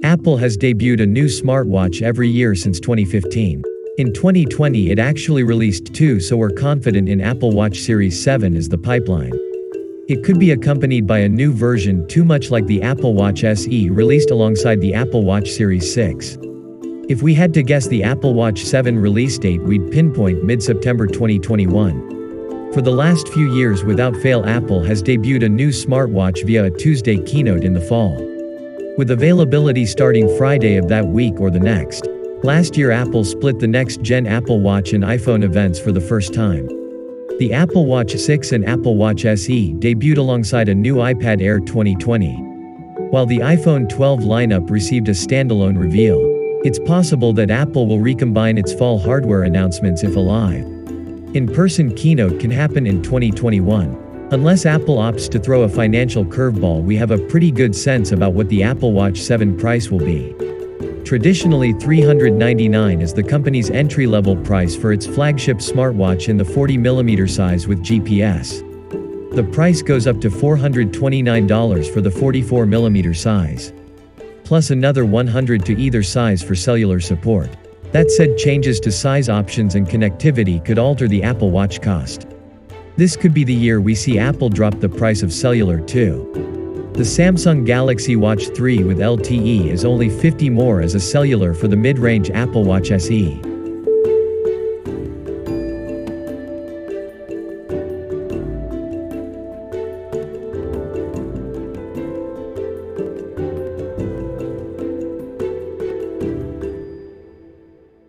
Apple has debuted a new smartwatch every year since 2015. In 2020 it actually released two, so we're confident in Apple Watch Series 7 is the pipeline. It could be accompanied by a new version too, much like the Apple Watch SE released alongside the Apple Watch Series 6. If we had to guess the Apple Watch 7 release date, we'd pinpoint mid-September 2021. For the last few years without fail, Apple has debuted a new smartwatch via a Tuesday keynote in the fall, with availability starting Friday of that week or the next. Last year Apple split the next-gen Apple Watch and iPhone events for the first time. The Apple Watch 6 and Apple Watch SE debuted alongside a new iPad Air 2020, while the iPhone 12 lineup received a standalone reveal. It's possible that Apple will recombine its fall hardware announcements if a live in-person keynote can happen in 2021. Unless Apple opts to throw a financial curveball, we have a pretty good sense about what the Apple Watch 7 price will be. Traditionally, $399 is the company's entry-level price for its flagship smartwatch in the 40mm size with GPS. The price goes up to $429 for the 44mm size, plus another $100 to either size for cellular support. That said, changes to size options and connectivity could alter the Apple Watch cost. This could be the year we see Apple drop the price of cellular too. The Samsung Galaxy Watch 3 with LTE is only $50 more as a cellular for the mid-range Apple Watch SE.